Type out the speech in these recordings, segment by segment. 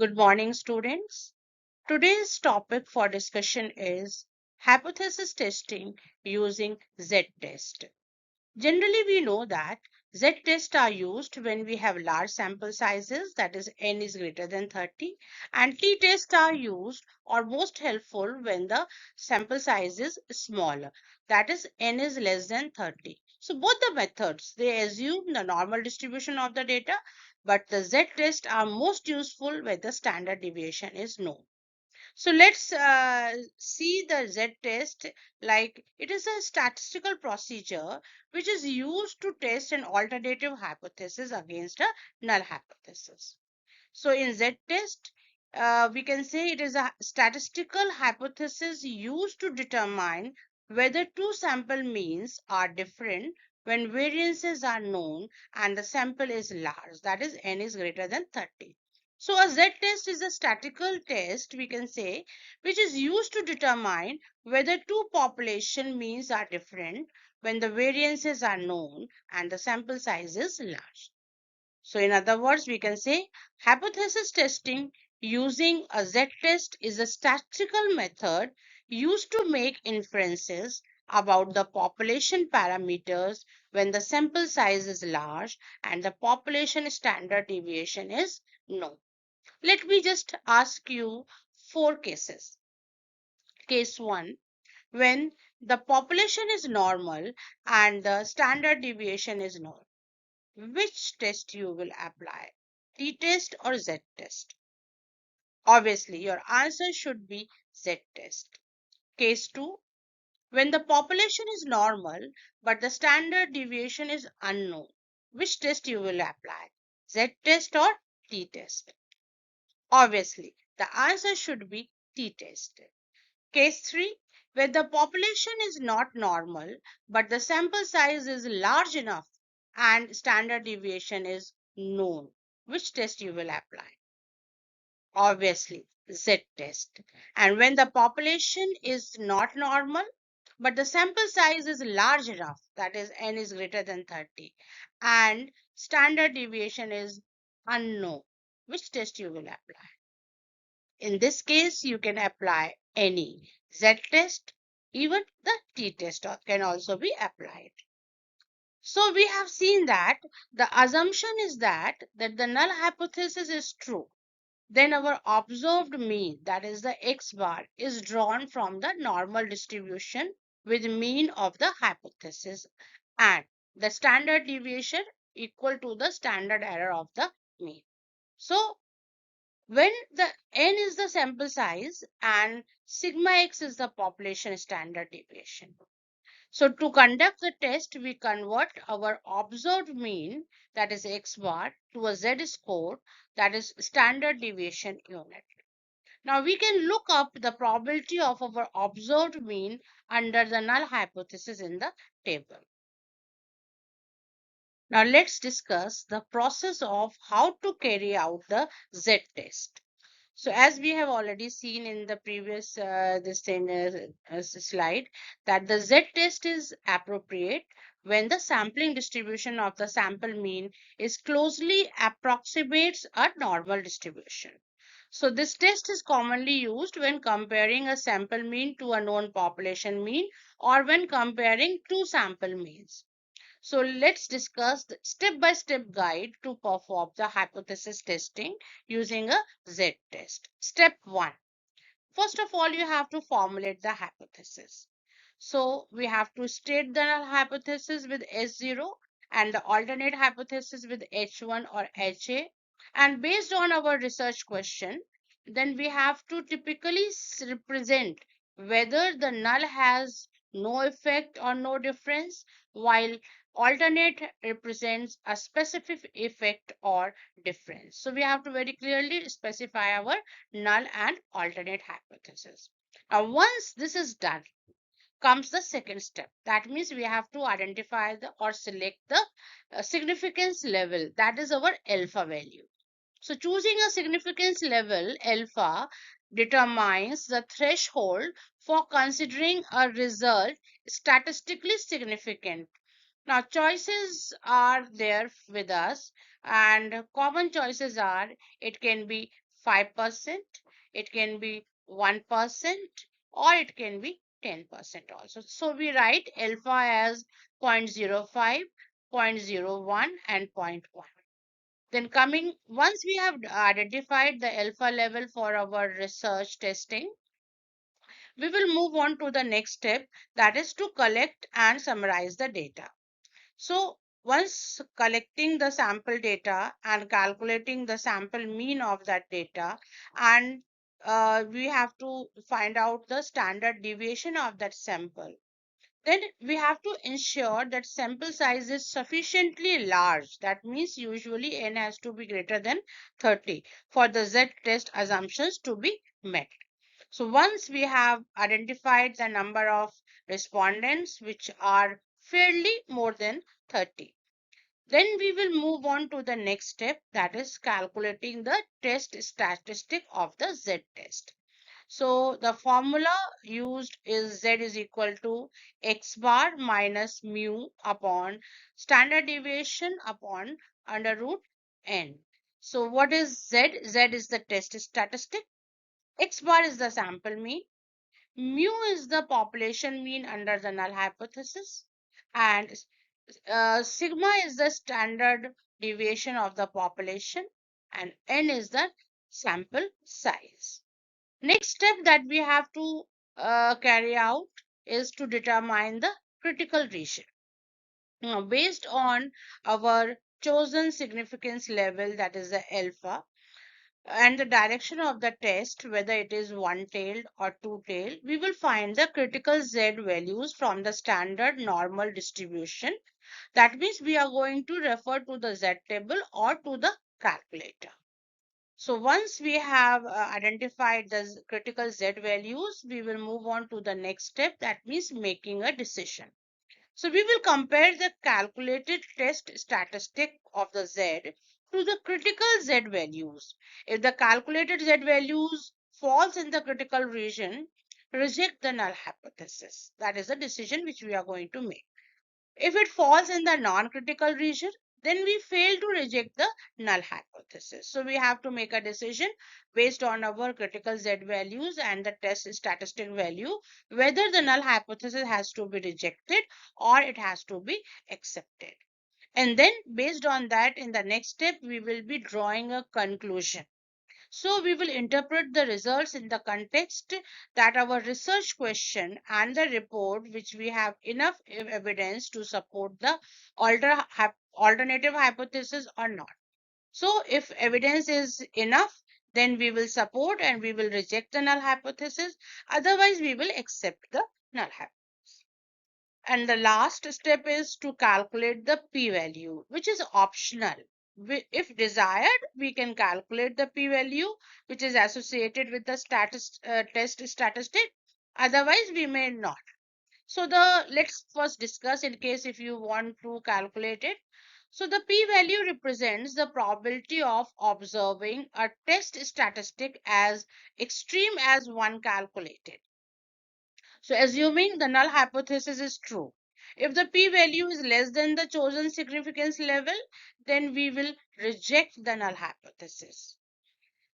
Good morning, students. Today's topic for discussion is hypothesis testing using Z-test. Generally, we know that Z-tests are used when we have large sample sizes, that is n is greater than 30, and t-tests are used or most helpful when the sample size is smaller, that is n is less than 30. So both the methods, they assume the normal distribution of the data, but the Z-tests are most useful when the standard deviation is known. So let's see the Z-test. Like, it is a statistical procedure which is used to test an alternative hypothesis against a null hypothesis. So in Z-test, we can say it is a statistical hypothesis used to determine whether two sample means are different when variances are known and the sample is large, that is n is greater than 30. So a Z-test is a statistical test, we can say, which is used to determine whether two population means are different when the variances are known and the sample size is large. So in other words, we can say hypothesis testing using a Z-test is a statistical method used to make inferences about the population parameters when the sample size is large and the population standard deviation is known. Let me just ask you four cases. Case 1, when the population is normal and the standard deviation is known. Which test you will apply, t-test or z-test? Obviously, your answer should be z-test. Case 2, when the population is normal but the standard deviation is unknown. Which test you will apply, z-test or t-test? Obviously, the answer should be t-test. Case 3, where the population is not normal but the sample size is large enough and standard deviation is known. Which test you will apply? Obviously, Z-test. And when the population is not normal but the sample size is large enough, that is n is greater than 30, and standard deviation is unknown, which test you will apply? In this case, you can apply any Z-test, even the t-test can also be applied. So we have seen that the assumption is that the null hypothesis is true. Then our observed mean, that is the x bar, is drawn from the normal distribution with mean of the hypothesis and the standard deviation equal to the standard error of the mean. So when the n is the sample size and sigma x is the population standard deviation. So to conduct the test, we convert our observed mean, that is x bar, to a z-score, that is standard deviation unit. Now we can look up the probability of our observed mean under the null hypothesis in the table. Now let's discuss the process of how to carry out the z-test. So as we have already seen in the previous slide, that the z-test is appropriate when the sampling distribution of the sample mean is closely approximates a normal distribution. So this test is commonly used when comparing a sample mean to a known population mean or when comparing two sample means. So let's discuss the step-by-step guide to perform the hypothesis testing using a Z-test. Step 1. First of all, you have to formulate the hypothesis. So we have to state the null hypothesis with H0 and the alternate hypothesis with H1 or HA. And based on our research question, then we have to typically represent whether the null has no effect or no difference, while alternate represents a specific effect or difference. So we have to very clearly specify our null and alternate hypothesis. Now once this is done, comes the second step. That means we have to identify the or select the significance level, that is our alpha value. So choosing a significance level alpha determines the threshold for considering a result statistically significant. Now choices are there with us, and common choices are, it can be 5%, it can be 1%, or it can be 10% also. So we write alpha as 0.05, 0.01, and zero point 0.1. Then once we have identified the alpha level for our research testing, we will move on to the next step, that is to collect and summarize the data. So once collecting the sample data and calculating the sample mean of that data, and we have to find out the standard deviation of that sample, then we have to ensure that sample size is sufficiently large. That means usually n has to be greater than 30 for the z-test assumptions to be met. So once we have identified the number of respondents which are fairly more than 30, then we will move on to the next step, that is calculating the test statistic of the z-test. So the formula used is z is equal to x bar minus mu upon standard deviation upon under root n. So what is z? Z is the test statistic. X bar is the sample mean. Mu is the population mean under the null hypothesis. And sigma is the standard deviation of the population. And n is the sample size. Next step that we have to carry out is to determine the critical region. Now, based on our chosen significance level, that is the alpha, and the direction of the test, whether it is one-tailed or two-tailed, we will find the critical Z values from the standard normal distribution. That means we are going to refer to the Z table or to the calculator. So once we have identified the critical Z values, we will move on to the next step, that means making a decision. So we will compare the calculated test statistic of the Z to the critical Z values. If the calculated Z values falls in the critical region, reject the null hypothesis. That is the decision which we are going to make. If it falls in the non-critical region, then we fail to reject the null hypothesis. So we have to make a decision based on our critical Z values and the test statistic value, whether the null hypothesis has to be rejected or it has to be accepted. And then based on that, in the next step, we will be drawing a conclusion. So we will interpret the results in the context that our research question and the report, which we have enough evidence to support the alternative hypothesis or not. So if evidence is enough, then we will support and we will reject the null hypothesis. Otherwise, we will accept the null hypothesis. And the last step is to calculate the p-value, which is optional. If desired, we can calculate the p-value, which is associated with the test statistic. Otherwise, we may not. So let's first discuss in case if you want to calculate it. So the p-value represents the probability of observing a test statistic as extreme as one calculated. So assuming the null hypothesis is true, if the p-value is less than the chosen significance level, then we will reject the null hypothesis.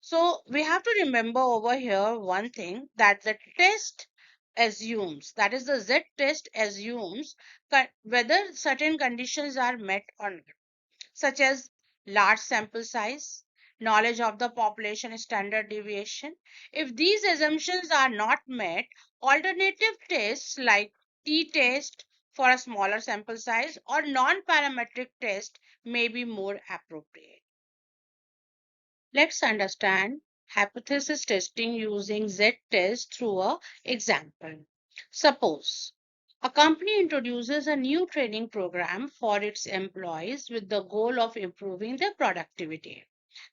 So we have to remember over here one thing, that the test assumes, that is the z-test assumes whether certain conditions are met or not, such as large sample size, knowledge of the population standard deviation. If these assumptions are not met, alternative tests like t-test for a smaller sample size or non-parametric test may be more appropriate. Let's understand hypothesis testing using z-test through an example. Suppose a company introduces a new training program for its employees with the goal of improving their productivity.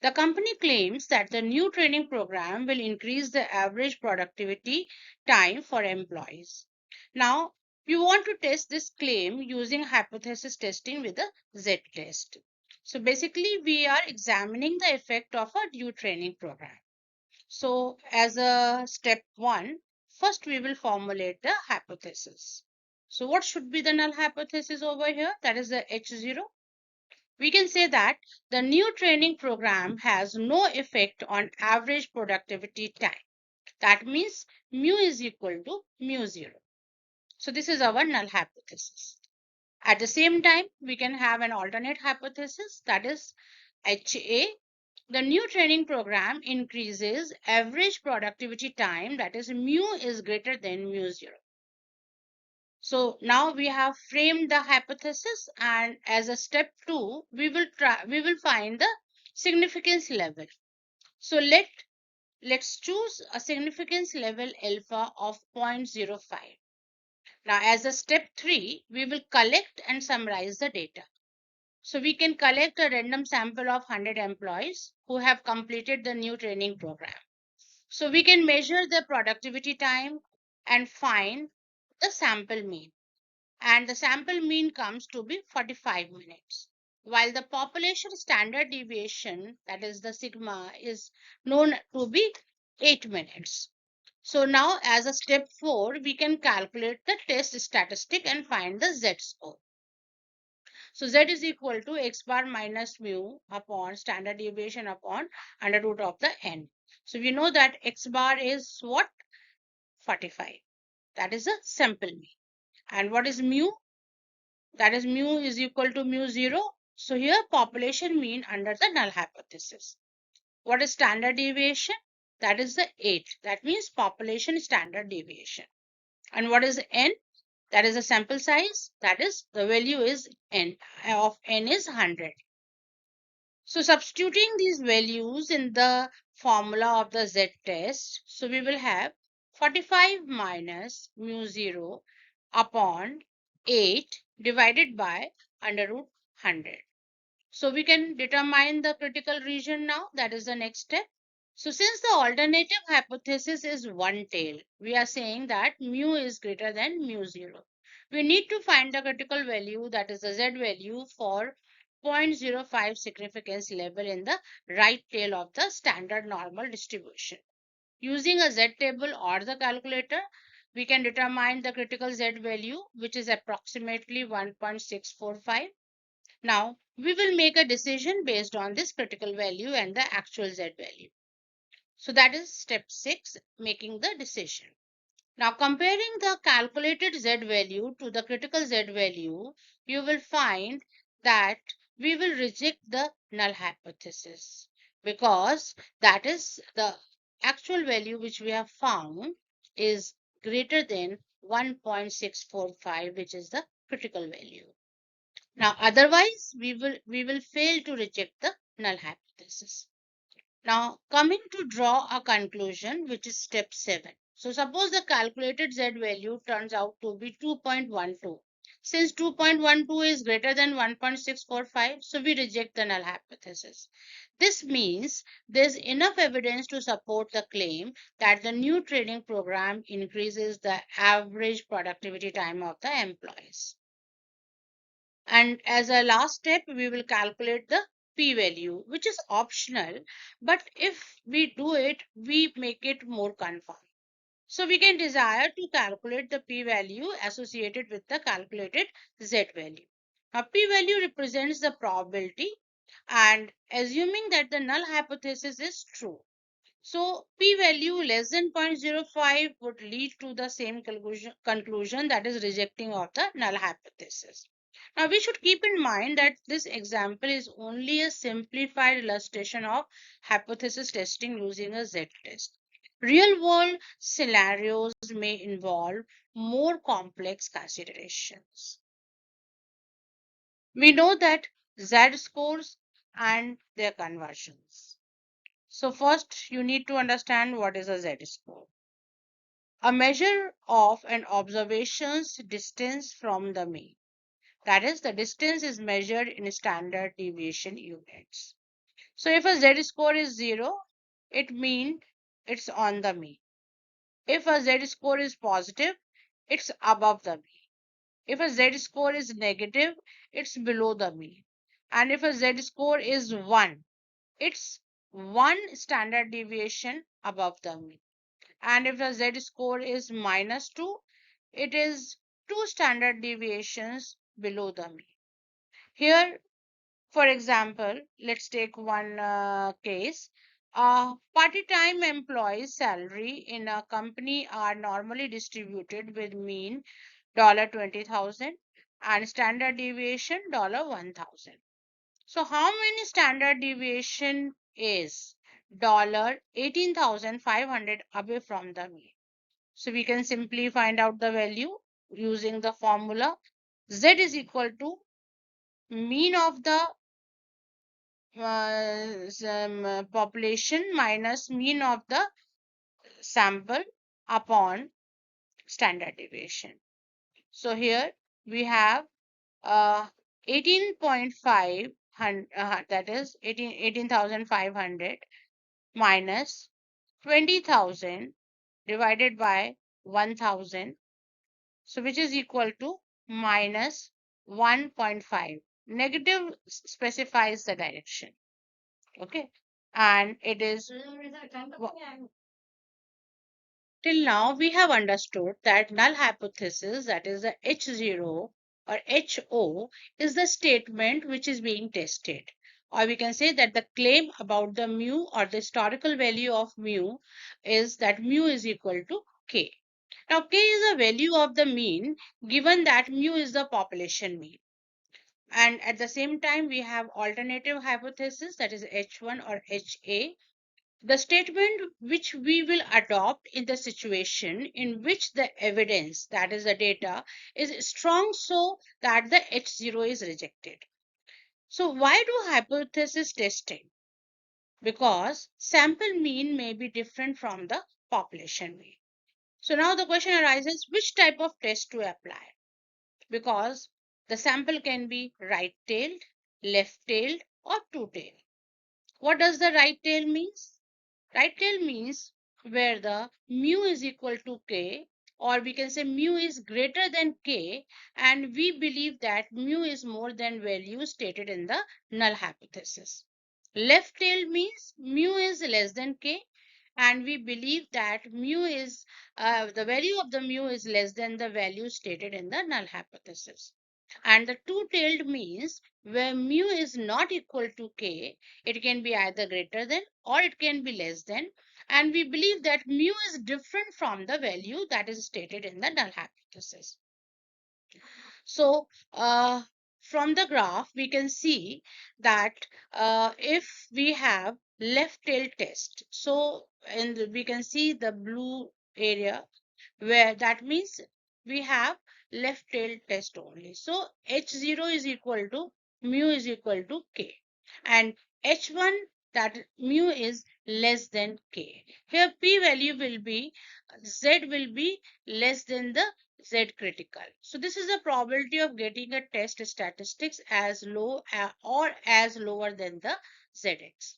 The company claims that the new training program will increase the average productivity time for employees. Now, we want to test this claim using hypothesis testing with a z-test. So basically, we are examining the effect of a new training program. So as a step one, first we will formulate the hypothesis. So what should be the null hypothesis over here? That is the H0. We can say that the new training program has no effect on average productivity time. That means mu is equal to mu 0. So this is our null hypothesis. At the same time, we can have an alternate hypothesis, that is HA. The new training program increases average productivity time, that is mu is greater than mu 0. So now we have framed the hypothesis, and as a step 2, we will find the significance level. So let's choose a significance level alpha of 0.05. Now as a step 3, we will collect and summarize the data. So we can collect a random sample of 100 employees who have completed the new training program. So we can measure the productivity time and find the sample mean. And the sample mean comes to be 45 minutes. While the population standard deviation, that is the sigma, is known to be 8 minutes. So now as a step 4, we can calculate the test statistic and find the z-score. So z is equal to x bar minus mu upon standard deviation upon under root of the n. So we know that x bar is what? 45. That is a sample mean. And what is mu? That is mu is equal to mu 0. So here population mean under the null hypothesis. What is standard deviation? That is the 8. That means population standard deviation. And what is n? That is the sample size. That is the value is n of n is 100. So substituting these values in the formula of the z-test, so we will have 45 minus mu 0 upon 8 divided by under root 100. So we can determine the critical region now. That is the next step. So since the alternative hypothesis is one tail, we are saying that mu is greater than mu 0. We need to find the critical value, that is the z value, for 0.05 significance level in the right tail of the standard normal distribution. Using a z table or the calculator, we can determine the critical z value, which is approximately 1.645. Now, we will make a decision based on this critical value and the actual z value. So that is step 6, making the decision. Now, comparing the calculated z value to the critical z value, you will find that we will reject the null hypothesis, because that is the actual value which we have found is greater than 1.645, which is the critical value. Now, otherwise, we will fail to reject the null hypothesis. Now, coming to draw a conclusion, which is step 7. So, suppose the calculated z value turns out to be 2.12. Since 2.12 is greater than 1.645, so we reject the null hypothesis. This means there's enough evidence to support the claim that the new training program increases the average productivity time of the employees. And as a last step, we will calculate the p-value, which is optional, but if we do it, we make it more confirmed. So we can desire to calculate the p-value associated with the calculated z value. Now p-value represents the probability, and assuming that the null hypothesis is true, so p-value less than 0.05 would lead to the same conclusion, that is rejecting of the null hypothesis. Now we should keep in mind that this example is only a simplified illustration of hypothesis testing using a z-test. Real world scenarios may involve more complex considerations. We know that z-scores and their conversions. So first you need to understand what is a z-score. A measure of an observation's distance from the mean. That is, the distance is measured in standard deviation units. So if a z-score is 0, it means it's on the mean. If a z-score is positive, it's above the mean. If a z-score is negative, it's below the mean. And if a z-score is 1, it's 1 standard deviation above the mean. And if the z-score is minus 2, it is 2 standard deviations below the mean. Here, For example, let's take one case. Part-time employees' salary in a company are normally distributed with mean $20,000 and standard deviation $1,000. So how many standard deviation is $18,500 away from the mean? So we can simply find out the value using the formula. Z is equal to mean of the population minus mean of the sample upon standard deviation. So here we have 18.5 that is 18,500 minus 20,000 divided by 1,000, so which is equal to minus 1.5. Negative specifies the direction. Okay, and it is till now we have understood that null hypothesis, that is the H0 or HO, is the statement which is being tested. Or we can say that the claim about the mu or the historical value of mu is that mu is equal to k. Now k is the value of the mean given that mu is the population mean. And at the same time we have alternative hypothesis, that is H1 or HA, the statement which we will adopt in the situation in which the evidence, that is the data, is strong so that the H0 is rejected. So why do hypothesis testing? Because sample mean may be different from the population mean. So now the question arises, which type of test to apply? Because the sample can be right-tailed, left-tailed or two-tailed. What does the right-tail means? Right tail means where the mu is equal to k, or we can say mu is greater than k, and we believe that mu is more than value stated in the null hypothesis. Left tail means mu is less than k, and we believe that mu is the value of the mu is less than the value stated in the null hypothesis. And the two-tailed means where mu is not equal to k, it can be either greater than or it can be less than, and we believe that mu is different from the value that is stated in the null hypothesis. So from the graph we can see that if we have left tail test, so we can see the blue area where that means we have left tail test only. So H0 is equal to mu is equal to k, and H1, that mu is less than k. Here p value will be, Z will be less than the Z critical. So this is the probability of getting a test statistics as low or as lower than the Zx.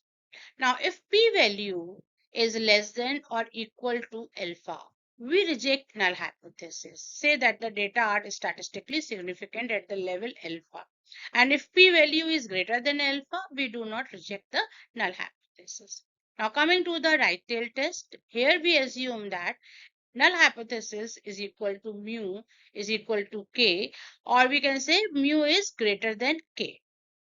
Now, if p-value is less than or equal to alpha, we reject null hypothesis. Say that the data are statistically significant at the level alpha. And if p-value is greater than alpha, we do not reject the null hypothesis. Now, coming to the right tail test, here we assume that null hypothesis is equal to mu is equal to k, or we can say mu is greater than k.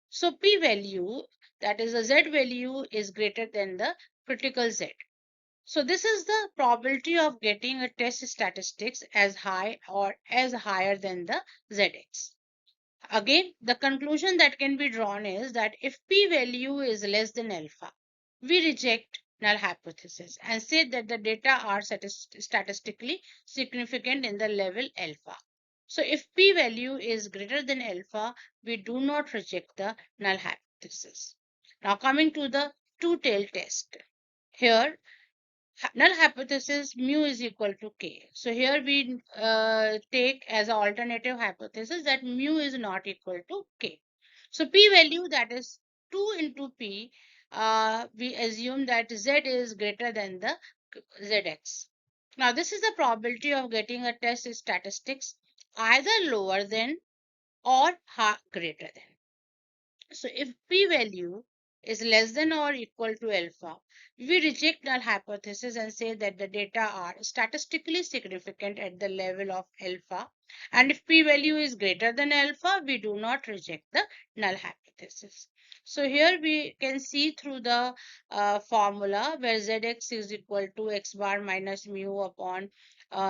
So p value, that is the Z value, is greater than the critical Z. So this is the probability of getting a test statistics as high or as higher than the Zx. Again, the conclusion that can be drawn is that if p value is less than alpha, we reject null hypothesis and say that the data are statistically significant in the level alpha. So if p value is greater than alpha, we do not reject the null hypothesis. Now coming to the two-tailed test. Here null hypothesis mu is equal to k. So here we take as an alternative hypothesis that mu is not equal to k. So p value, that is 2 into p, we assume that z is greater than the zx. Now this is the probability of getting a test statistics either lower than or greater than. So if p value is less than or equal to alpha, we reject null hypothesis and say that the data are statistically significant at the level of alpha. And if p value is greater than alpha, we do not reject the null hypothesis. So here we can see through the formula where Zx is equal to x bar minus mu upon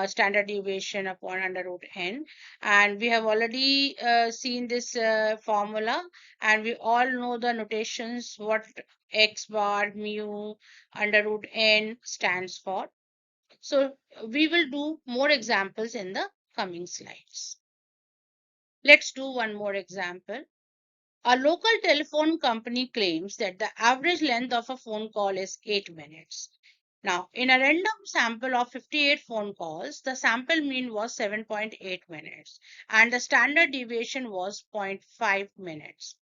standard deviation upon under root n. And we have already seen this formula, and we all know the notations what x bar mu under root n stands for. So we will do more examples in the coming slides. Let's do one more example. A local telephone company claims that the average length of a phone call is 8 minutes. Now, in a random sample of 58 phone calls, the sample mean was 7.8 minutes and the standard deviation was 0.5 minutes.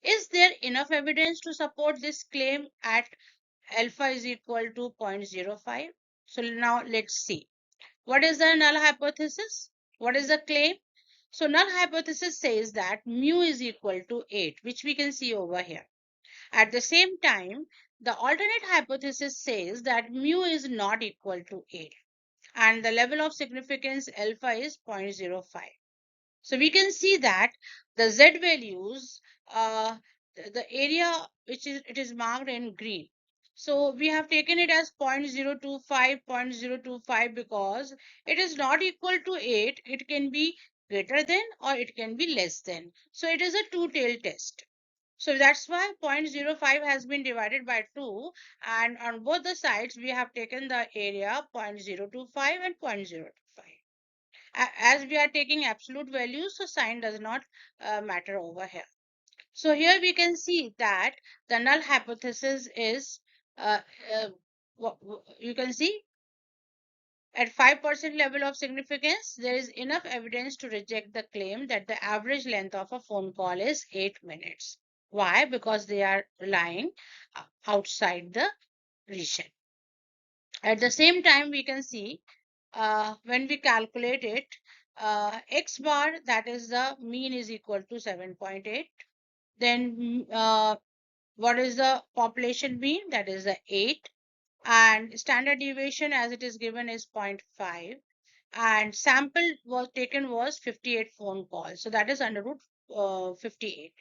Is there enough evidence to support this claim at alpha is equal to 0.05? So now let's see. What is the null hypothesis? What is the claim? So null hypothesis says that mu is equal to 8, which we can see over here. At the same time, the alternate hypothesis says that mu is not equal to 8 and the level of significance alpha is 0.05. So we can see that the Z values, the area which is it is marked in green. So we have taken it as 0.025, 0.025 because it is not equal to 8. It can be greater than or it can be less than. So it is a two-tailed test. So that's why 0.05 has been divided by 2, and on both the sides we have taken the area 0.025 and 0.025. As we are taking absolute values, so sign does not matter over here. So here we can see that the null hypothesis is, uh, uh, you can see at 5% level of significance, there is enough evidence to reject the claim that the average length of a phone call is 8 minutes. Why? Because they are lying outside the region. At the same time, we can see when we calculate it, x bar, that is the mean, is equal to 7.8. Then what is the population mean? That is the 8. And standard deviation as it is given is 0.5. And sample was taken was 58 phone calls. So that is under root 58.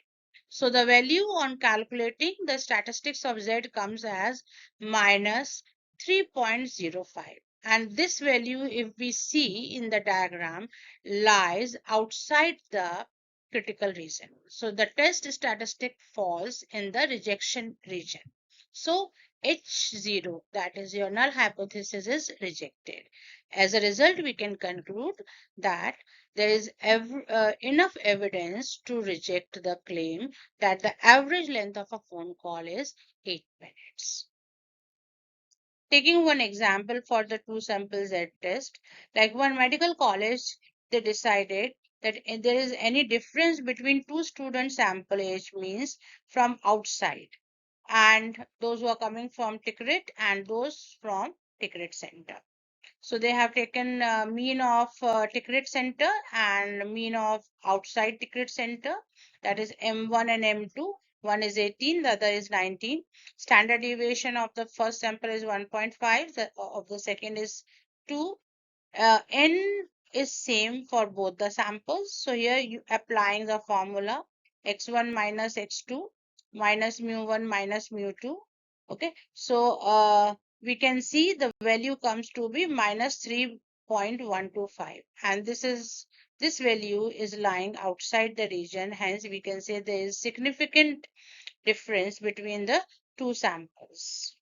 So the value on calculating the statistics of Z comes as minus 3.05. And this value, if we see in the diagram, lies outside the critical region. So the test statistic falls in the rejection region. So H0, that is your null hypothesis, is rejected. As a result, we can conclude that there is enough evidence to reject the claim that the average length of a phone call is 8 minutes. Taking one example for the two sample Z test, like one medical college, they decided that if there is any difference between two student sample age means from outside and those who are coming from Tikrit and those from Tikrit center. So they have taken mean of Tikrit center and mean of outside Tikrit center, that is M1 and M2. One is 18, the other is 19. Standard deviation of the first sample is 1.5, of the second is 2. N is same for both the samples. So here you applying the formula x1 minus x2 minus mu1 minus mu2. Okay, so we can see the value comes to be minus 3.125, and this value is lying outside the region. Hence, we can say there is significant difference between the two samples.